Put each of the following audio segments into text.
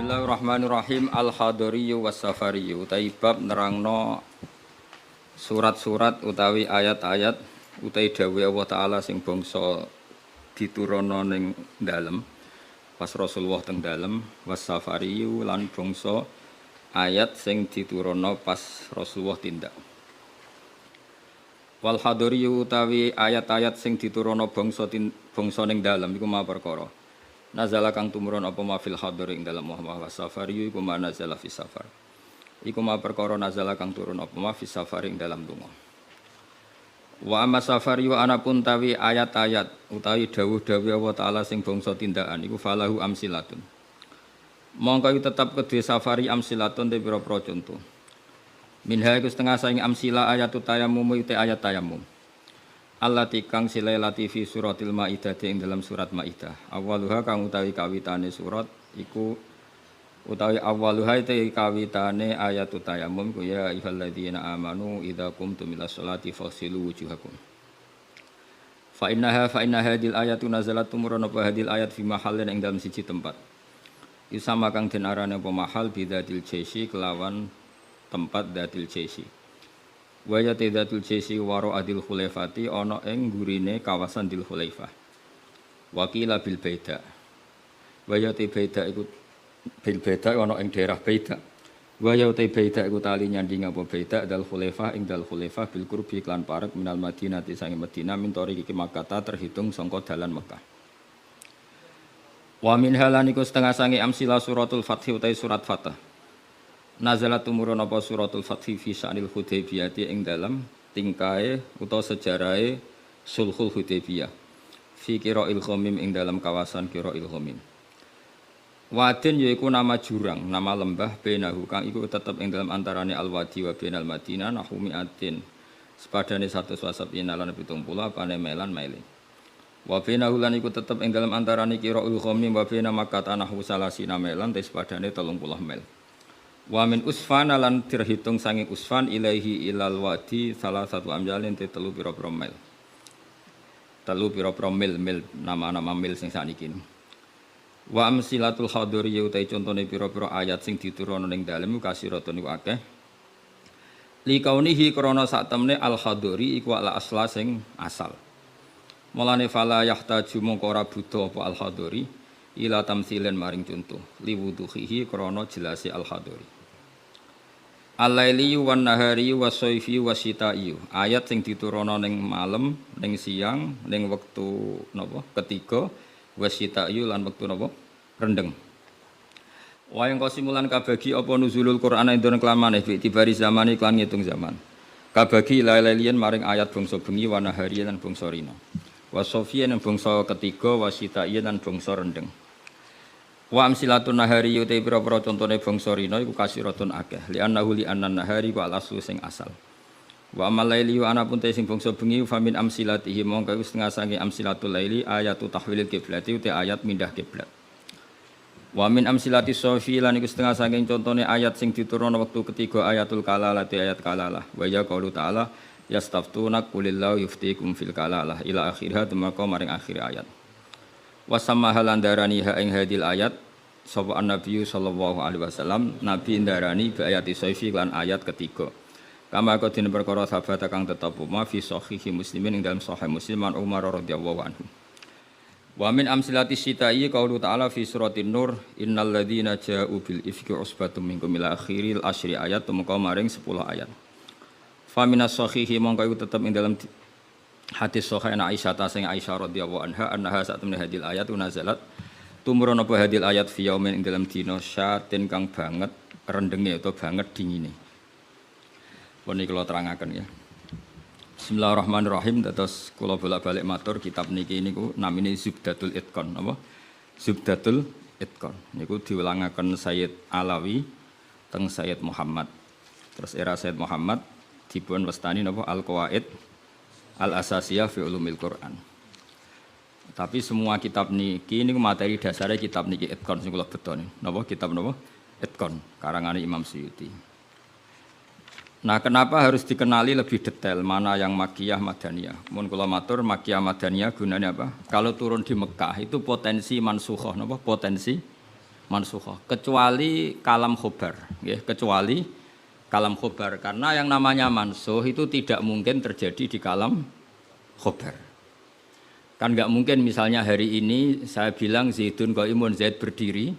Bismillahirrahmanirrahim. Al-Hadariyu was-Safariyu utawi bab nerangno surat-surat utawi ayat-ayat utawi dawuh Allah taala sing bangsa diturunno ning dalem pas Rasulullah teng dalem was-Safariyu lan bangsa ayat sing diturunno pas Rasulullah tindak. Wal hadariyu utawi ayat-ayat sing diturunno bangsa ning dalem iku ma perkara nazala kang tumurun apa ma fil hadar ing dalam Muhammad safari iku ma nazala fis safar. Iku ma perkara nazala kang turun apa ma fis safar ing dalam lunga. Wa amma safari wa ana pun tawi ayat-ayat utawi dawuh-dawuh Allah taala sing bangsa tindakan iku falahu amsilatun. Mongko tetap kedue safari amsilatun te pira-pira contoh. Minha iku setengah saing amsila ayatu tayammum te ayat tayammum. Allati kang silai latifi suratil Maidah ing dalam surat Maidah. Awaluha kang utawi kawitane surat iku utawi awaluha te kawitane ayat tayammum ku ya ayyuhalladzina amanu idza qumtum ilas sholati faghsilu wujuhakum. Fa inna hadil ayatu nazalat tumurun apa hadil ayat fi mahallin ing dalam siji tempat. Isama kang den arane apa mahal bidatil jaisi kelawan tempat datil jaisi. Waya tidatul jesi waro adil khulaifati ono ing gurine kawasan dil khulaifah. Wakila bil beda. Waya te beda iku bil beda ono ing daerah beda. Waya te beda iku tali nyanding apa beda dal khulaifah ing dal khulaifah bil qurbi klan parek minal Madinah sange Madinah min tori iki Makkah terhitung sangka dalan Mekah. Wa min halaniku setengah sange amsila suratul Fath utai surat Fath. Nazalat tumurun apa suratul Fathi fi sya'nil Hudaybiyah ing dalam tingkae utawa sejarahe sulhul Hudaybiyah fi qira'il ghamim ing dalam kawasan qira'il ghamim. Wadin yaiku nama jurang, nama lembah benahu kang iku tetep ing dalam antarane al-wadi wa bainal Madinah nahumi atin sepadane 100 wasab inalan 70 apane melan maile. Wa bainahu lan iku tetep ing dalam antarane qira'il ghamim wa baina Makkah nahu salasina melan te sepadane 30 mil. Wa min usfana lan terhitung sange usfan ilaihi ilal wadi salah satu amjalin te telu pira-pira mil. Telu pira-pira mil nama-nama mil sing saniki. Wa amsilatul hadari utai contone pira-pira ayat sing diturunno ning dalem kasiratun iku akeh. Li kaunihi krana sak temne al hadari iku ala asla sing asal. Mulane fala yahtaju mongko ora butuh apa al hadari ila tamsilen maring contoh liwuduhihi krana jelase al hadari. Al-laili wan nahari wasayfi wasyita'i. Ayat sing diturunno ning malam, ning siang, ning wektu napa? Ketiga wasyita'i lan wektu napa? Rendeng. Wayang kosimulan kabagi apa nuzulul Qur'an ing dalem kelamane bi tibari zaman iklan ngitung zaman. Kabagi lailian maring ayat bangsa bengi wan nahari lan bangsa rina. Wasayfi lan bangsa ketiga wasyita'i lan bangsa rendeng. Wa amsilatun nahari uti pira-pira contone bangsa rina iku kasiratun akeh li annahu li annan nahari wa al-aslu sing asal. Wa amal laili wa ana pun te sing bangsa bengi fa min amsilatihi mongko iku setengah sange amsilatul laili ayatu tahwilil qiblati uti ayat mindah kiblat. Wa min amsilati sofi lan iku setengah sange contone ayat sing diturunno wektu ketiga ayatul kalalah te ayat kalalah. Wa ya qaulu ta'ala yastaftuna qulillahu yuftikum fil kalalah ila akhirha tumeka maring akhir ayat. Wasamma halandarani ha ing hadil ayat sapa an-nabiy sallallahu alaihi wasallam nabi ndarani bi ayati saifi lan ayat ketiga kama kadene perkara sahabat kang tetep ma fi sahihi muslimin ing dalam sahih musliman Umar radhiyallahu anhu wa min amsilati syita'i qaulu ta'ala fi suratin nur innal ladzina ja'u bil ifki usbatum minkum ila akhiril asyri ayat tumeka maring 10 ayat fa minas sahihi mongko iku tetep ing dalam hadis sahih Aisyah ta sing Aisyah radhiyallahu anha sak temene hadil ayat nazalat tumurun apa hadil ayat fi yaumin ing dalam dina syatin kang banget rendenge utawa banget dingine. Pun iki kula terangaken ya. Bismillahirrahmanirrahim dados kula bolak-balik matur kitab niki niku namine Zubdatul Itqan napa? Zubdatul Itqan niku diulangaken Sayyid Alawi teng Sayyid Muhammad. Terus era Sayyid Muhammad dipun wastani napa Al-Qawaid Al-Asasiyah fi Ulumil Quran. Tapi semua kitab niki niku materi dasare kitab niki Itqan sing kula beton. Napa kitab napa? Itqan karangane Imam Suyuti. Nah, kenapa harus dikenali lebih detail mana yang Makkiyah Madaniyah? Mun kula matur Makkiyah Madaniyah gunanya apa? Kalau turun di Mekah itu potensi mansukhah napa? Potensi mansukhah kecuali kalam khobar nggih, kecuali kalam khobar karena yang namanya mansuh itu tidak mungkin terjadi di kalam khobar. Kan nggak mungkin misalnya hari ini saya bilang Zaidun qaimun, Zaid berdiri,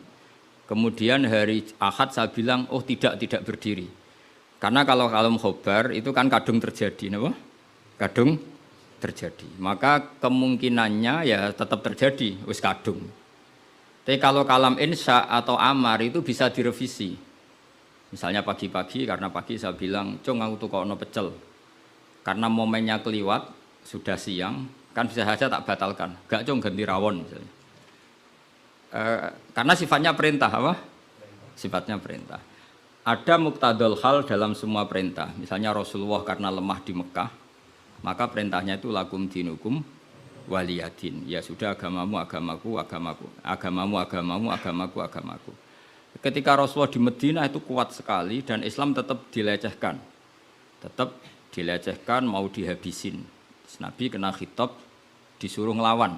kemudian hari Ahad saya bilang oh tidak berdiri. Karena kalau kalam khobar itu kan kadung terjadi, napa? Kadung terjadi. Maka kemungkinannya ya tetap terjadi, wis kadung. Tapi kalau kalam insya atau amar itu bisa direvisi. Misalnya pagi-pagi karena pagi saya bilang, "Cung aku tukokno pecel." Karena momennya keliwat, sudah siang, kan bisa saja tak batalkan. Gak cung ganti rawon misalnya. Karena sifatnya perintah apa? Sifatnya perintah. Ada muqtadul hal dalam semua perintah. Misalnya Rasulullah karena lemah di Mekah, maka perintahnya itu lakum dinukum waliyadin. Ya sudah agamamu agamaku, agamamu agamaku. Ketika Rasulullah di Madinah itu kuat sekali dan Islam tetap dilecehkan. Tetap dilecehkan mau dihabisin. Nabi kena khitab disuruh ngelawan.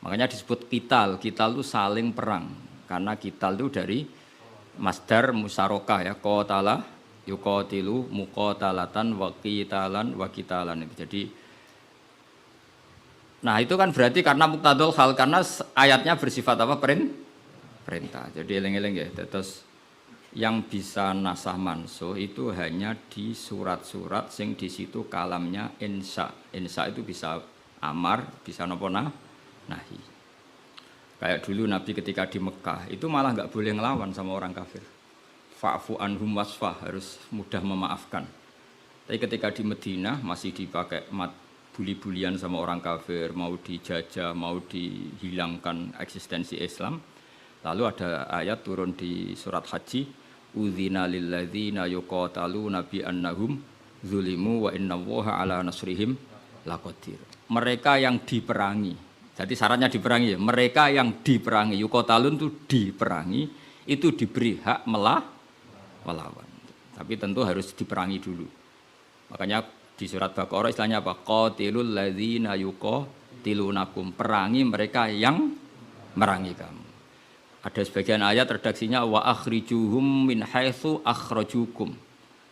Makanya disebut kital. Kital itu saling perang. Karena kital itu dari masdar musarokah ya. Qatala yuqatilu muqatalatan wa qitalan itu. Jadi nah itu kan berarti karena muqtadul hal karena ayatnya bersifat apa? Perintah. Jadi eling-eling ya. Terus yang bisa nasah mansuh itu hanya di surat-surat sing di situ kalamnya insya. Insya itu bisa amar, bisa nopo nahi. Kayak dulu Nabi ketika di Mekah itu malah nggak boleh ngelawan sama orang kafir. Fa'fu anhum wasfah, harus mudah memaafkan. Tapi ketika di Madinah masih dipakai buli-bulian sama orang kafir, mau dijajah, mau dihilangkan eksistensi Islam. Lalu ada ayat turun di surat Haji, udzina lilladzina yuqataluna bi annahum zulimu wa innallaha ala nasrihim laqadir. Mereka yang diperangi. Jadi syaratnya diperangi ya. Mereka yang diperangi, yuqatalun itu diperangi, itu diberi hak melawan. Tapi tentu harus diperangi dulu. Makanya di surat Baqarah istilahnya apa? Qatilul ladzina yuqatilunakum. Perangi mereka yang merangi kamu. Ada sebagian ayat redaksinya wa akhrijuhum min haitsu akhrajukum.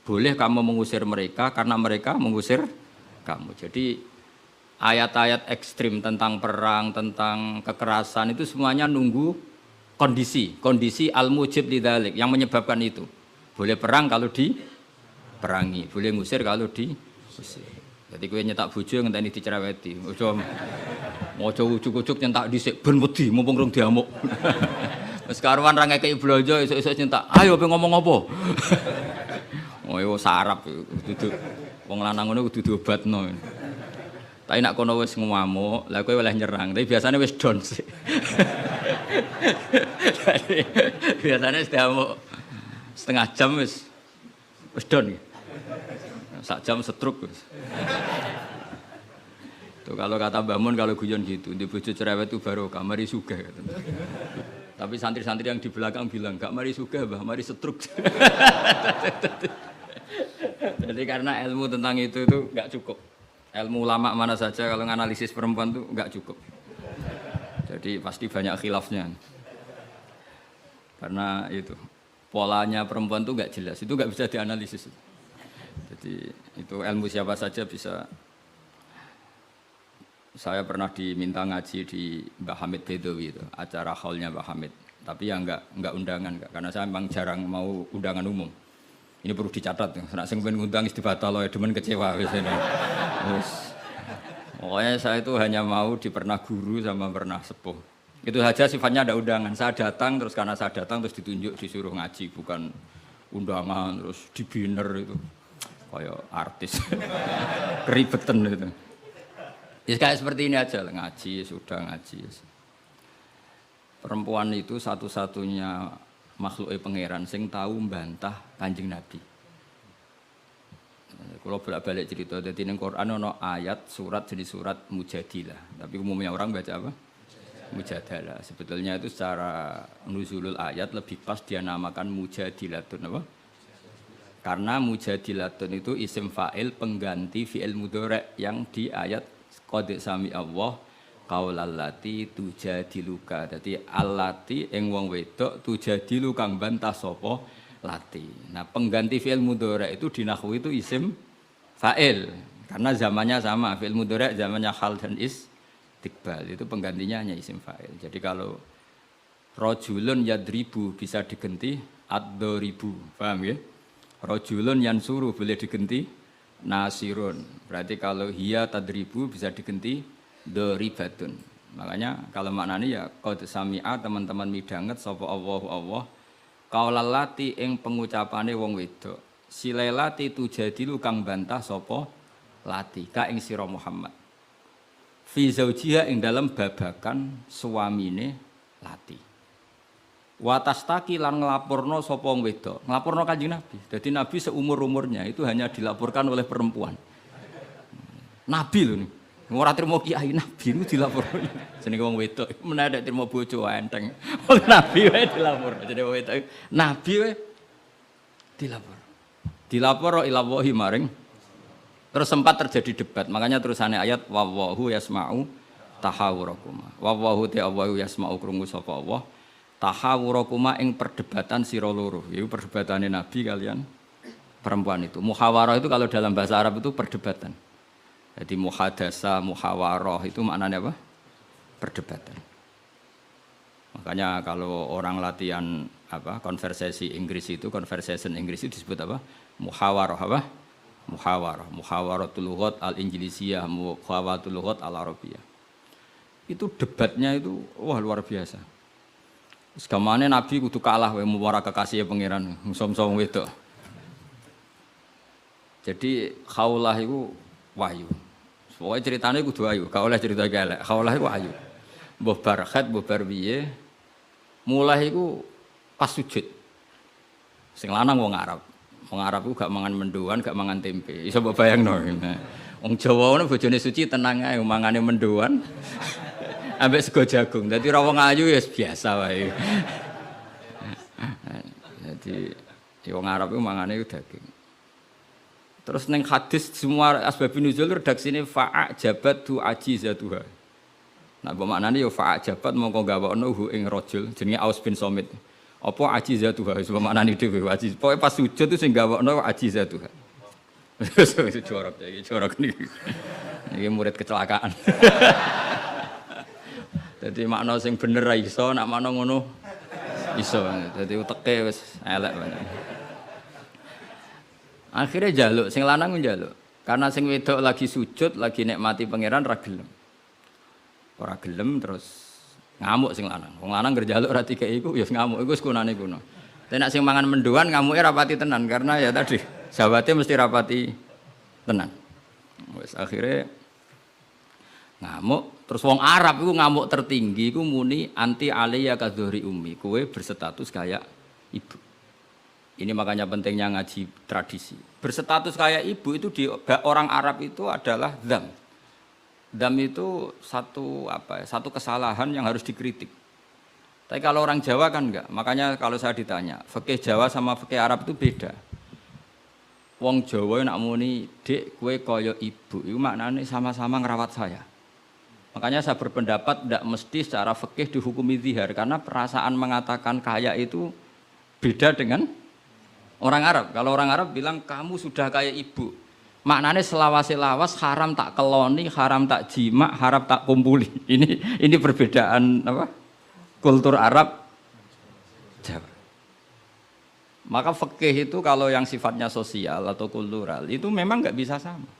Boleh kamu mengusir mereka karena mereka mengusir kamu. Jadi ayat-ayat ekstrim tentang perang, tentang kekerasan itu semuanya nunggu kondisi al-mujib lidzalik yang menyebabkan itu. Boleh perang kalau diperangi, boleh ngusir kalau diusir. Jadi kowe nyetak bojo ngenteni dicereweti. Ojo ujuk-ujuk nyentak dhisik ben wedi mumpung rung diamuk. Wis karuan ra ngekeki blonjo esuk-esuk nyentak. Ayo pe ngomong apa? Oh yo sarap dudu wong lanang ngono kudu diobatno. Tapi nek kono wis ngamuk, lah kowe oleh nyerang. Tapi biasane wis down sih. Biasane wis diamuk setengah jam wis down. Sak jam setruk. Tuh kalau kata Mbah Mun kalau guyon gitu, di bojo cerewet itu baru mari sugih. Tapi santri-santri yang di belakang bilang, "Enggak mari sugih, Mbah, mari setruk." Jadi karena ilmu tentang itu enggak cukup. Ilmu ulama mana saja kalau menganalisis perempuan itu enggak cukup. Jadi pasti banyak khilafnya. Karena itu polanya perempuan itu enggak jelas, itu enggak bisa dianalisis. Jadi itu ilmu siapa saja bisa. Saya pernah diminta ngaji di Mbah Hamid Bedowi itu, acara haulnya Mbah Hamid. Tapi ya enggak undangan, karena saya memang jarang mau undangan umum. Ini perlu dicatat, nek sing pengen ngundang wis dibatal ya demen kecewa wis ini. Pokoknya saya itu hanya mau pernah guru sama pernah sepuh. Itu saja sifatnya ada undangan. Saya datang terus karena saya datang terus ditunjuk disuruh ngaji, bukan undangan terus di banner itu. Kayak artis. Keribetan itu. Ya kayak seperti ini aja lah, ngaji, sudah ngaji. Perempuan itu satu-satunya makhluk pangeran sing tahu membantah Kanjeng Nabi. Kalau bolak-balik cerita, jadi di Quran ada ayat surat jadi surat Mujadilah. Tapi umumnya orang baca apa? Mujadalah. Sebetulnya itu secara nuzulul ayat lebih pas dia namakan Mujadilatun apa? Karena Mujadilatun itu isim fa'il pengganti fi'il mudhari' yang di ayat qad sami Allah qaulal lati tujadiluka. Dadi allati ing wong wedok tujadilu kang bantah sapa lati. Nah, pengganti fi'il mudhari itu di nahwu itu isim fa'il. Karena zamannya sama, fi'il mudhari zamannya hal dan istiqbal. Itu penggantinya hanya isim fa'il. Jadi kalau rajulun yadribu bisa diganti ad-daribu. Paham ya? Rajulun yansuru boleh diganti nasirun. Berarti kalau hiya tadribu bisa diganti daribatun. Makanya kalau maknanya ya qad sami'a teman-teman midanget sapa Allahu Allah qaulal lati ing pengucapane wong wedok. Silailati tujadilu kang bantah sapa lati ka ing sira Muhammad. Fi zaujiha ing dalam babakan suamine lati. Watastaki lan nglaporno sapa wong wedok. Nglaporno Kanjeng Nabi. Jadi Nabi seumur-umurnya itu hanya dilaporkan oleh perempuan. Nabi lho nih. Ora trimo kiai Nabi itu dilaporno. Jenenge wong wedok menawa trimo bojo enteng. Wong Nabi wae dilapor. Jenenge wong wedok. Nabi wae dilapor. Dilapor ila wahi maring. Terus sempat terjadi debat. Makanya terusannya ayat wallahu yasma'u tahawurakuma. Wallahu ta'ala yasma'u krungu sapa Allah. Tahawurakuma ing perdebatan sira loro. Iku perdebatane Nabi kalian perempuan itu. Muhawarah itu kalau dalam bahasa Arab itu perdebatan. Jadi muhadasa, muhawarah itu maknanya apa? Perdebatan. Makanya kalau orang latihan apa? Konversasi Inggris itu, conversation Inggris itu disebut apa? Muhawarah apa? Muhawarah. Muhawaratul lughat al-Injlisiyah, muhawaratul lughat al-Arabiyah. Itu debatnya itu wah luar biasa. Segamane Nabi kudu kalah wae muwara kekasih pangeran musom-som wedok. Jadi khaulah iku wahyu. Pokoke ceritane kudu wahyu, gak oleh cerita elek. Khaulah iku wahyu. Mbah Barkhat, mbah Barbiye mulai iku pas sujud. Sing lanang wong Arab. Wong Arab iku gak mangan mendoan, gak mangan tempe. Iso mbok bayangno. Wong Jawa ngono bojone suci tenang ae mangane mendoan. Ambek sego jagung. Dadi ra wong ayu ya biasa wae. Jadi wong Arab itu mangane daging. Terus ning hadis semua asbabun nuzul redaksine fa'ajabatu ajizatuha. Nah, apa maknane ya fa'ajabat mongko gawakno hu ing rajul jenenge Aus bin Somit. Apa ajizatuha wis maknane dhewe ajiz. Pokoke pas sujud itu sing gawakno ajizatuha. Wis jorok iki, jorok niki. Iki murid kecelakaan. Jadi makna sing bener ra iso, nak makna ngono iso. Jadi uteke wis elek banget. Akhirnya njaluk, sing lanang njaluk. Karena sing wedok lagi sujud, lagi nikmati pangeran ra gelem. Ora gelem terus ngamuk sing lanang. Wong lanang ngerjaluk ra dikeki iku ya ngamuk iku sekunane kuno. Tapi nek sing mangan mendoan ngamuke rapati tenan karena ya tadi sahabate mesti rapati tenan. Wis akhirnya ngamuk. Terus wong Arab itu ngamuk tertinggi itu muni anti aliyya kadhuri ummi. Kowe berstatus kayak ibu. Ini makanya pentingnya ngaji tradisi. Berstatus kayak ibu itu di orang Arab itu adalah dzam. Dzam itu satu kesalahan yang harus dikritik. Tapi kalau orang Jawa kan enggak. Makanya kalau saya ditanya, fikih Jawa sama fikih Arab itu beda. Wong Jawa nak muni, "Dik, kowe kaya ibu." Itu maknanya sama-sama ngerawat saya. Makanya saya berpendapat tidak mesti secara fikih dihukumi zihar karena perasaan mengatakan kaya itu beda dengan orang Arab. Kalau orang Arab bilang kamu sudah kayak ibu, maknanya selawas-selawas haram tak keloni, haram tak jima, haram tak kumpuli. Ini perbedaan apa? Kultur Arab Jawa. Maka fikih itu kalau yang sifatnya sosial atau kultural itu memang nggak bisa sama.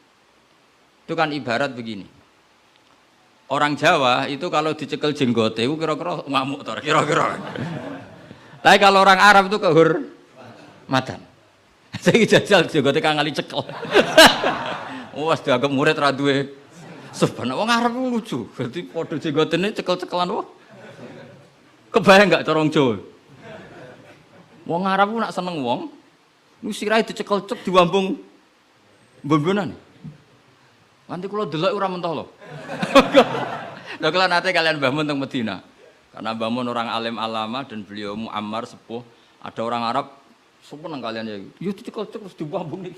Itu kan ibarat begini. Orang Jawa itu kalau dicekel jenggote itu kira-kira ngamuk tor, kira-kira. Tapi kalau orang Arab itu kehormatan. Saya jajal jenggote kang ngali cekel. Wes dianggap murid ra duwe. Sebenarnya wong Arab lucu. Dadi padha jenggotene cekel-cekelan wae. Kebayang enggak cara wong Jawa? Wong Arab ku nak seneng wong, lu sirahe dicekel-cek diwambung bombonan. Nanti kula delok ora mentah lho. Lha kula nate kalian Mbah Mun teng Medina. Karena Mbah Mun orang alim alama dan beliau muammar sepuh, ada orang Arab seneng kalian ya. Yo dicekel-cek terus diwambung iki.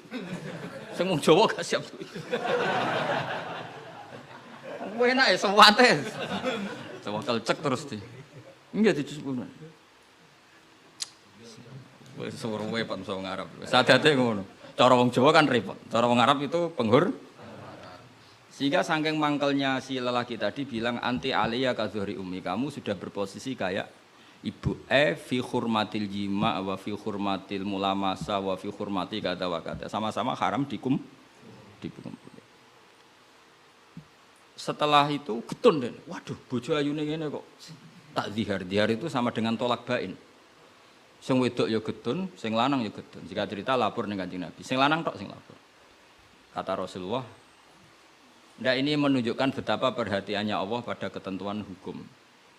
Sing wong Jawa gak siap. Enak ya sewate. Sewakal cek terus di. Enggak dicukup. Wis suruh wae pan wong Arab. Sadate ngono. Cara wong Jawa kan repot. Cara wong Arab itu penghur. Sehingga saking mangkelnya si lelaki tadi bilang anti aliyah ka zuhri ummi, kamu sudah berposisi kayak ibu. Fi hurmatil jima wa fi hurmatil mulamasa wa fi hurmati kata wa kata. Sama-sama haram dikumpul. Setelah itu getun deh. Waduh, bojo ayune ngene kok. Tak zihar. Zihar itu sama dengan tolak bain. Sing wedok ya getun, sing lanang ya getun. Jika cerita lapor ning Kanjeng Nabi. Sing lanang tok sing lapor. Kata Rasulullah, ndak ini menunjukkan betapa perhatiannya Allah pada ketentuan hukum.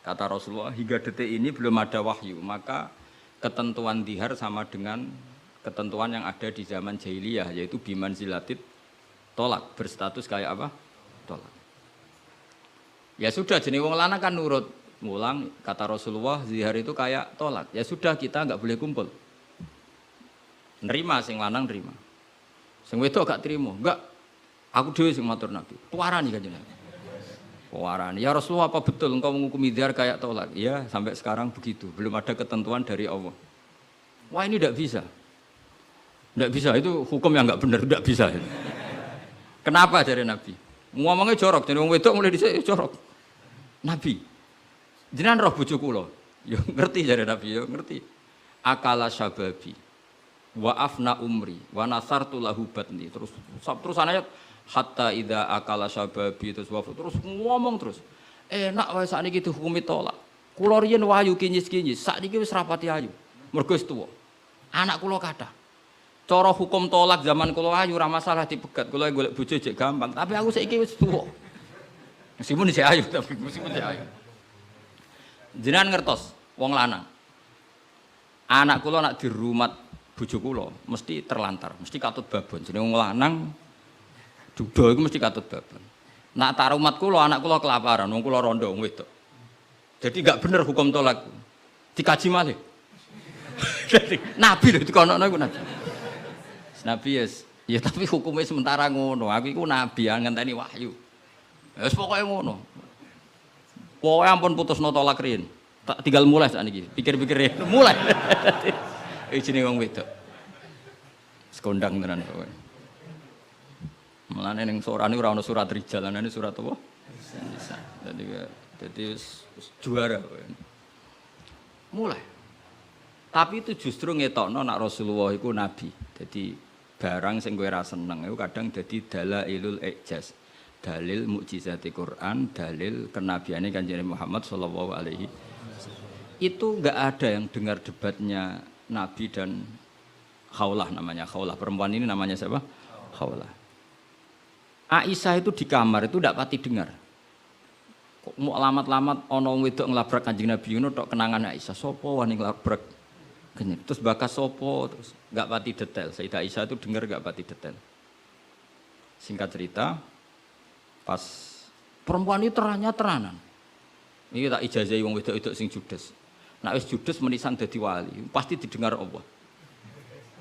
Kata Rasulullah, hingga detik ini belum ada wahyu, maka ketentuan zihar sama dengan ketentuan yang ada di zaman jahiliyah, yaitu biman zilatit tolak, berstatus kayak apa? Tolak. Ya sudah, jenis wong lanang kan nurut. Ngulang, kata Rasulullah, zihar itu kayak tolak. Ya sudah, kita enggak boleh kumpul. Nerima, sing lanang nerima. Sing wedok gak terima. Enggak, aku dhewe sing matur Nabi. Tuarani kan jenengan. Tuarani. Ya Rasulullah, apa betul engkau menghukumi zihar kayak tolak? Ya, sampai sekarang begitu. Belum ada ketentuan dari Allah. Wah, ini enggak bisa. Enggak bisa, itu hukum yang enggak benar, enggak bisa. Kenapa dari Nabi? Ngomongnya jorok, jadi wong wedok mulai dhisik jorok. Nabi, jenengan roh bojo kula. Ya ngerti jare Nabi, ya ngerti. Akala syababi wa afna umri wa nasartu lahu batni. Terus ayat hatta idza akala syababi terus ngomong terus. Enak wae sakniki dihukumi tolak. Kula riyen wayu kinyis-kinyis, sakniki wis rapati ayu. Mergo wis tuwa. Anak kula kathah. Cara hukum tolak zaman kula ayu ora masalah dipegat. Kula golek bojo jek gampang, tapi aku saiki wis tuwa. Meskipun isih ayu tapi meskipun isih ayu. Jenengan ngertos wong lanang. Anak kula nak dirumat bojo kula mesti terlantar, mesti katut babon. Jenenge wong lanang duda iku mesti katut babon. Nak tak rumat kula anak kula kelaparan, wong kula rondo wong wedok. Jadi enggak bener hukum tolak. Dikaji malih. Jadi Nabi lho dikonokno iku Nabi. Nabi ya tapi hukumnya sementara ngono. Aku iku nabi ngenteni wahyu. Ya wis pokoke ngono. Pokoke ampun putusno tolak riyen. Tak tinggal mulai sakniki. Pikir-pikir mulai. Jenenge wong wedok. Sekondang tenan kowe. Mulane ning surane ora ana surat rijal, ana surat apa? Nisa. Jadi juara kowe. Mulai. Tapi itu justru ngetokno nak Rasulullah iku nabi. Jadi barang sing kowe ra seneng iku kadang dadi dalailul ijaz. Dalil mukjizati Quran, dalil kenabiane Kanjeng Muhammad sallallahu alaihi wasallam. Itu enggak ada yang dengar debatnya Nabi dan Khawlah namanya. Khawlah perempuan ini namanya siapa? Khawlah. Aisyah itu di kamar itu ndak pati dengar. Kok mau lamat-lamat ana wong wedok nglabrak Kanjeng Nabi ngono tok kenangan Aisyah. Sopo wani nglabrak? Terus bakas sopo terus enggak pati detail. Sayyidah Aisyah itu dengar enggak pati detail. Singkat cerita, pas perempuan itu teranan. Ini tak ijazahi wong wedok-wedok sing judes. Nek wis judes menisan dadi wali, pasti didengar Allah.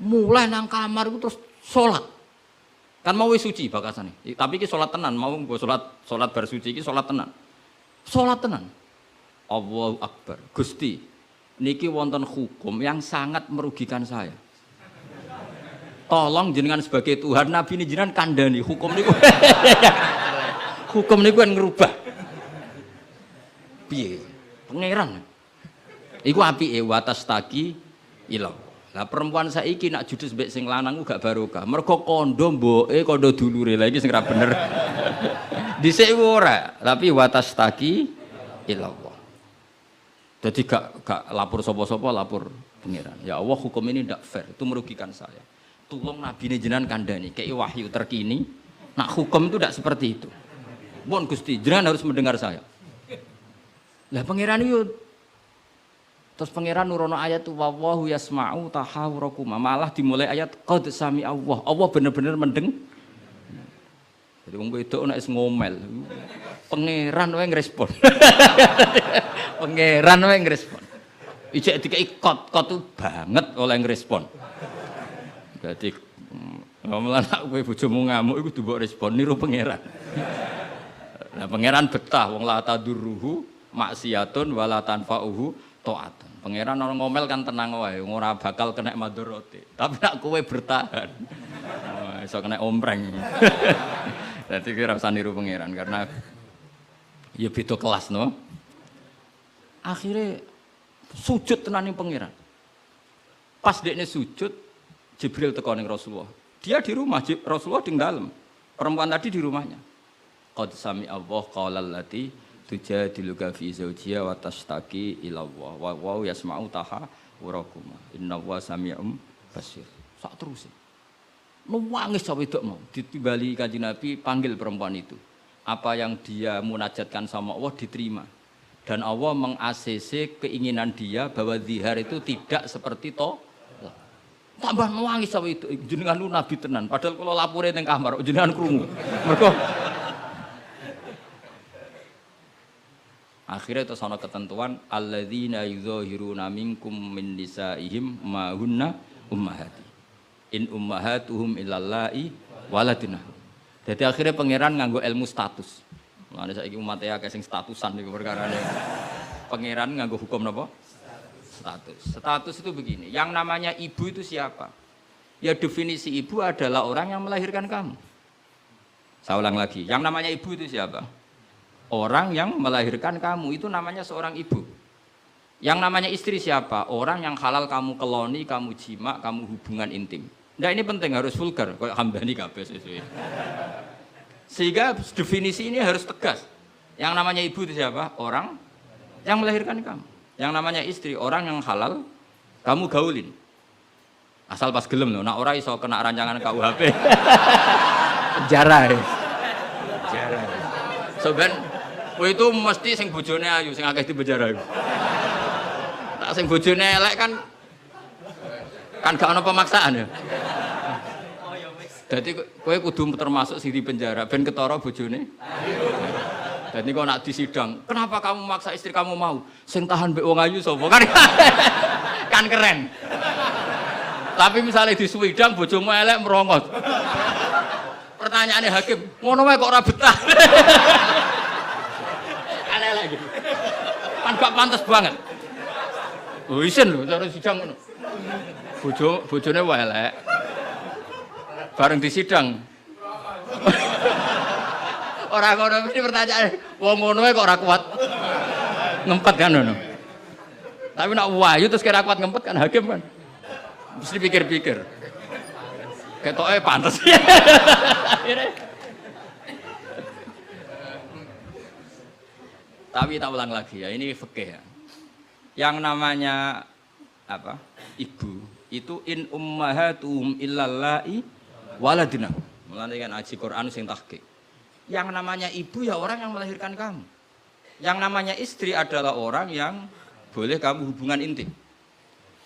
Mulai nang kamar itu terus salat. Kan mau wis suci bakasane. Tapi iki salat tenan, mau nggo salat bar suci iki salat tenan. Salat tenan. Allahu Akbar. Gusti, niki wonten hukum yang sangat merugikan saya. Tolong jenengan sebagai Tuhan, Nabi ini jenengan kandhani hukum niku. Hukum niku kan ngerubah. Piye? Pangeran. Iku apike watas taki ilang. Lah perempuan saiki nak judes mbek sing lanang gak barokah. Mergo kondo mboke kondo dulure. Lah iki sing ra bener. Dhisik ora, tapi watas taki ilang. Jadi gak lapor sapa-sapa, lapor pangeran. Ya Allah, hukum ini ndak fair, itu merugikan saya. Tolong Nabi ini jenengan kandhani, kei wahyu terkini. Nak hukum itu ndak seperti itu. Mohon Gusti, jenengan harus mendengar saya. Lah pangeran itu terus pangeran nurono ayat wallahu yasma'u tahawurakum. Malah dimulai ayat qad sami Allah. Allah bener-bener mendeng. Jadi wong wedok nek ngomel. Pangeran wae ngrespon. Pangeran wae ngrespon. Ijek dikeki kot tuh banget oleh ngrespon. Dadi ngomel anak kowe bojomu ngamuk iku mbok respon niru pangeran. Nah, pangeran betah wong la tadurruhu maksiatun wala tanfa'uhu taatun. Pangeran orang ngomel kan tenang wae, ora bakal kena madharate. Tapi nek kowe bertahan, iso kena ompreng. Dadi kira usah niru pangeran karena ya beda kelas no. Akhirnya sujud tenan ning pangeran. Pas dekne sujud, Jibril teko ning Rasulullah. Dia di rumah, Rasulullah di dalam. Perempuan tadi di rumahnya. Qad sami Allah qaulal lati tujadiluka fi zawjiha wa tashtaki ila Allah wa yasma'u tahawurakuma innallaha sami'um basir. Sak terus. Nangis cawe wedok mau ditimbali Kanjeng Nabi panggil perempuan itu. Apa yang dia munajatkan sama Allah diterima. Dan Allah meng-ACC keinginan dia bahwa zihar itu tidak seperti to. Tambah nangis cawe wedok jenengan lu nabi tenan padahal kula lapure ning kamar jenengan krungu. Mergo akhirnya itu sono ketentuan alladzina yuzahiruna minkum min nisaihim ma hunna ummahati in ummahatuhum illallahi waladina. Jadi akhirnya pangeran nganggo ilmu status. Mulane saiki umat akeh sing statusan niku perkarane. Pangeran nganggo hukum napa? Status. Status itu begini, yang namanya ibu itu siapa? Ya definisi ibu adalah orang yang melahirkan kamu. Saya ulang lagi, yang namanya ibu itu siapa? Orang yang melahirkan kamu itu namanya seorang ibu. Yang namanya istri siapa? Orang yang halal kamu keloni, kamu jima, kamu hubungan intim. Nah ini penting harus vulgar, kayak Hamdani kabeh sesuai. Sehingga definisi ini harus tegas. Yang namanya ibu itu siapa? Orang yang melahirkan kamu. Yang namanya istri, orang yang halal kamu gaulin. Asal pas gelem loh, nak ora iso kena rancangan KUHP. Penjara. Penjara. Soben kowe itu mesti sing bojone ayu, sing akeh di penjara iku. Tak sing bojone elek kan gak ono pemaksaan ya. Dadi kowe kudu termasuk sing di penjara ben ketara bojone. Dadi kok nak disidang, kenapa kamu maksa istri kamu mau? Sing tahan mbek wong ayu sapa? Kan keren. Tapi misalnya di swidang bojomu elek merongot. Pertanyaannya hakim, ngono wae kok ora betah. Elek gitu. Kan gak pantes banget. Oh isin lho cara sidang ngono. Bojone wae elek. Bareng di sidang. Ora ngono mesti pertanyaan, wong ngono wae kok ora kuat. Ngempet kan ngono. Tapi nek wayu terus kira kuat ngempet kan hakim kan. Mesti pikir-pikir. Ketoke pantes. Tapi tak ulang lagi ya, ini fikih ya. Yang namanya apa? Ibu itu in ummahatuhum illallahi waladina. Mulane kan aji Quran sing tahqiq. Yang namanya ibu ya orang yang melahirkan kamu. Yang namanya istri adalah orang yang boleh kamu hubungan intim.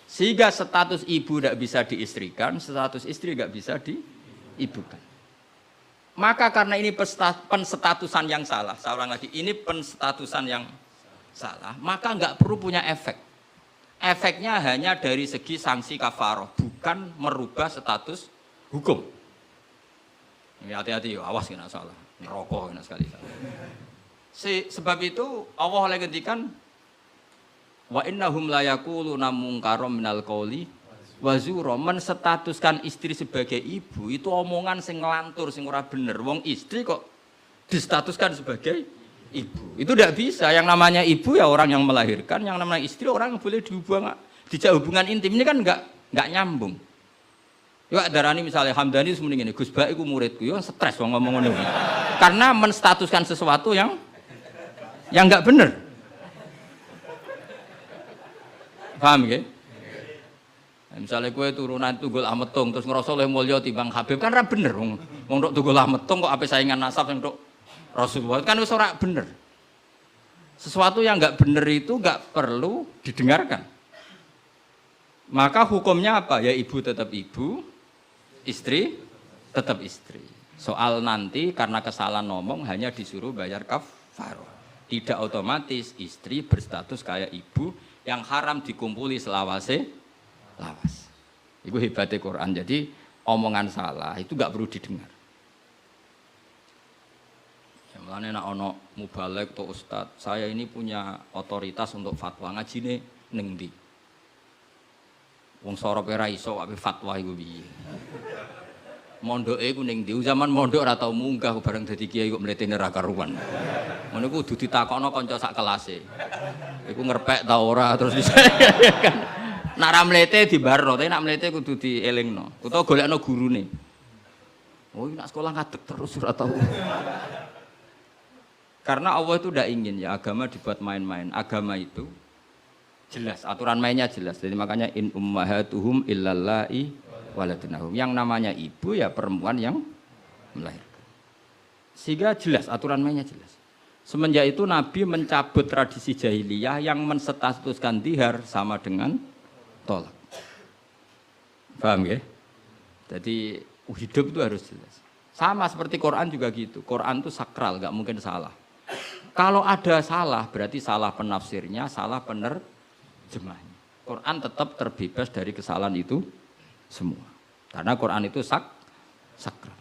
Sehingga status ibu tidak bisa diistrikan, status istri tidak bisa diibukan. Maka karena ini penstatusan yang salah, saya ulang lagi, ini penstatusan yang salah, maka nggak perlu punya efek. Efeknya hanya dari segi sanksi kafaroh, bukan merubah status hukum. Hati-hati, awas kena salah, neraka kena sekali salah. Sebab itu Allah oleh ngendikan wa innahum la yaquluna munkaram minal qauli wa zura, menstatuskan istri sebagai ibu itu omongan sing nglantur sing ora bener. Wong istri kok distatuskan sebagai ibu. Itu tidak bisa. Yang namanya ibu ya orang yang melahirkan, yang namanya istri orang yang boleh dijak hubungan intim. Ini kan enggak nyambung. Yo darani misalnya Hamdani semuanya ngene, Gus Bak iku muridku, yo stres wong ngomong ngono. Karena menstatuskan sesuatu yang enggak bener. Paham nggih? Misalnya kue turunan Tunggul Ametung terus ngerasa oleh mulya timbang Habib kan ora bener wong tok Tunggul Ametung kok ape saingan nasab sing tok Rasulullah kan wis ora bener. Sesuatu yang enggak bener itu enggak perlu didengarkan. Maka hukumnya apa? Ya ibu tetap ibu, istri tetap istri. Soal nanti karena kesalahan ngomong hanya disuruh bayar kafarah. Tidak otomatis istri berstatus kayak ibu yang haram dikumpuli selawase lawas. Itu hebatnya Quran. Jadi omongan salah itu nggak perlu didengar. Ya, Mulane nek ana mubalek atau ustad, saya ini punya otoritas untuk fatwa ngajine ning ndi. Wong sorope ra iso wae fatwa iku piye. Mondoke iku ning ndi? Zaman mondok ora tau munggah bareng dadi kiai kok mletene ra karuan. Ngono iku kudu ditakokno kanca sak kelase. Iku ngerpek ta ora terus bisa kan. Nek ra mlete dibarno, tapi nek mlete kudu dielingno. Utawa golekno gurune. Oh, nak sekolah ngadeg terus ora tau. Karena Allah itu tidak ingin ya agama dibuat main-main. Agama itu jelas, aturan mainnya jelas. Jadi makanya in ummahatuhum illallai waladunahum. Yang namanya ibu ya perempuan yang melahirkan. Sehingga jelas, aturan mainnya jelas. Semenjak itu Nabi mencabut tradisi jahiliyah yang menstatuskan dihar sama dengan tolak. Paham ya? Jadi hidup itu harus jelas. Sama seperti Quran juga gitu. Quran itu sakral, nggak mungkin salah. Kalau ada salah, berarti salah penafsirnya, salah penerjemahnya. Quran tetap terbebas dari kesalahan itu semua. Karena Quran itu sakral.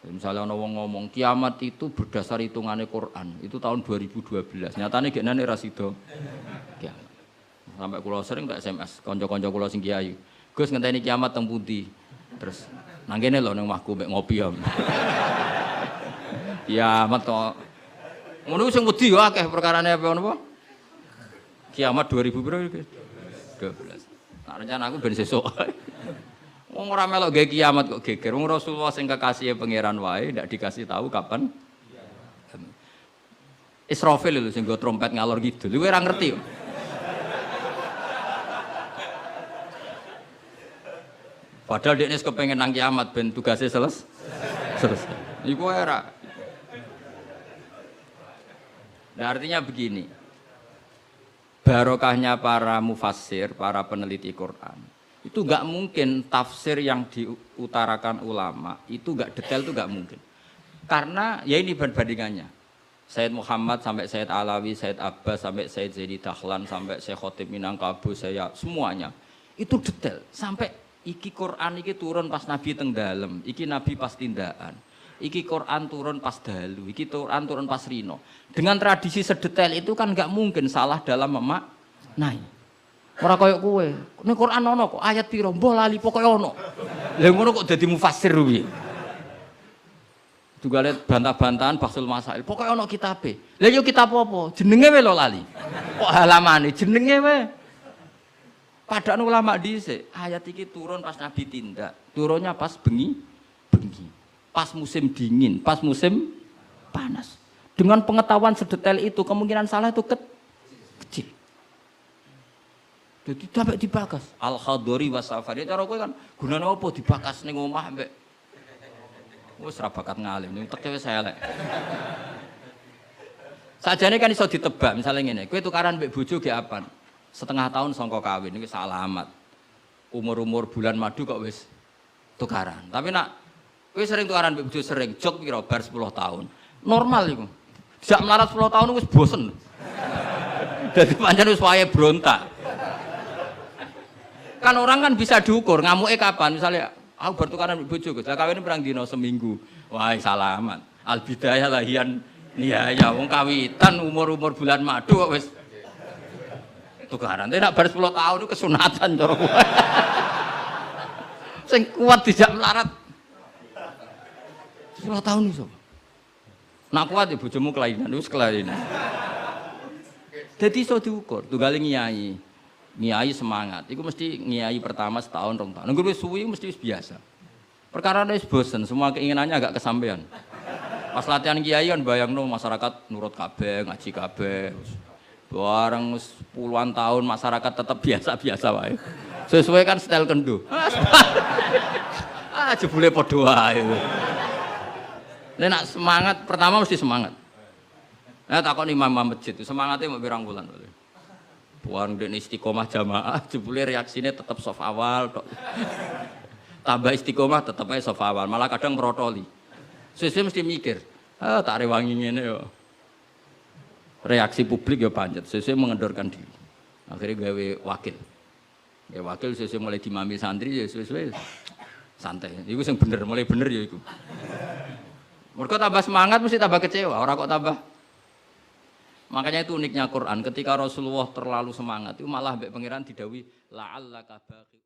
Misalnya ada orang ngomong, kiamat itu berdasar hitungannya Quran. Itu tahun 2012. Nyatanya gini rasido kiamat. Sampai kulo sering tak SMS, konco-konco kulo sing kiai. Gus ngenteni kiamat teng pundi. Terus nang kene lho ning omahku mek ngopi ya. Kiamat kok. Ngono sing wedi yo akeh perkarane apa napa? Kiamat 2000 piro iki? 12. Nah, rencana aku ben sesuk. Wong ora melok gawe kiamat kok geger. Wong Rasulullah sing kekasih pangeran wae ndak dikasih tahu kapan. Israfil lho sing nggo trompet ngalor kidul. Kowe ora ngerti yo. Padahal dia kepengen nang kiamat ben tugasnya selesai. Iku era. Nah, artinya begini. Barokahnya para mufassir, para peneliti Quran. Itu enggak mungkin tafsir yang diutarakan ulama itu enggak detail, itu enggak mungkin. Karena ya ini perbandingannya. Sayyid Muhammad sampai Sayyid Alawi, Sayyid Abbas sampai Sayyid Zaidi Dahlan sampai Syekh Khotib Minangkabau, saya semuanya itu detail sampai iki Quran iki turun pas Nabi teng dalem, iki Nabi pas tindakan. Iki Quran turun pas dalu, iki Quran turun pas rino. Dengan tradisi sedetail itu kan enggak mungkin salah dalam memaknai. Ora koyo kowe. Ning Quran ono kok ayat piro, mbah lali pokoke ono. Lah ngono kok dadi mufassir piye? Juga lihat bantah-bantahan Bahsul Masail. Pokoke ono kitabe. Lah yo kitab apa? Jenenge wae lho lali. Kok halamane jenenge wae. Padahal ulama dhisik, ayat iki turun pas Nabi tindak. Turunnya pas bengi. Pas musim dingin, pas musim panas. Dengan pengetahuan sedetail itu, kemungkinan salah itu kecil. Jadi sampai dibakas. Al-Khadori wa Safari. Cara kowe kan gunane apa dibakas ning omah mbek. Wis ra bakat ngalim, ning teke wis elek. Sajane kan iso ditebak, misalnya ngene, kowe tukaran mbek bojo ge apan? Setengah tahun sangka kawin iki salamat. Umur-umur bulan madu kok wis tukaran. Tapi nak kowe sering tukaran mbek bojo sering jok pira bar 10 tahun. Normal iku. Dijak melarat 10 tahun wis bosen. Dadi pancen wis wayahe brontak. Kan orang kan bisa diukur ngamuke kapan. Misalnya aku bertukaran mbek bojo, lah kawin perang dina seminggu. Wah, salamat. Al bidayah lahian nihaya wong kawitan umur-umur bulan madu kok wis tukaran. Tapi nak bar 10 tahun itu kesunatan cara kowe. Sing kuat dijak melarat 10 tahun iso. Nak kuat ya bojomu kelainan, wis kelainan. Dadi iso diukur, tunggale nyai. Nyai semangat, itu mesti nyai pertama setahun 2 tahun. Nunggu wis suwi mesti wis biasa. Perkara wis bosen, semua keinginannya agak kesampaian. Pas latihan kiai kan bayangno masyarakat nurut kabeh, ngaji kabeh. Bareng puluhan tahun masyarakat tetap biasa-biasa wae. Sesuai kan style kendo. Ah jebule padha wae. Nek semangat pertama mesti semangat. Nah takon imam masjid itu semangatnya mau pirang bulan. Buang den istiqomah jamaah, jebule reaksinya tetap soft awal tok. Tambah istiqomah tetep ae soft awal, malah kadang merotoli. Sesuai mesti mikir, tak rewangi ngene yo. Reaksi publik yo pancet, sesuai mengendorkan diri. Akhirnya gawe wakil. Ya wakil sesuai mulai dimami santri ya sesuai santai. Iku sing bener, mulai bener ya iku. Mergo tambah semangat mesti tambah kecewa, ora kok tambah. Makanya itu uniknya Quran, ketika Rasulullah terlalu semangat itu malah mbek pangeran didhawuhi la'allaka baqi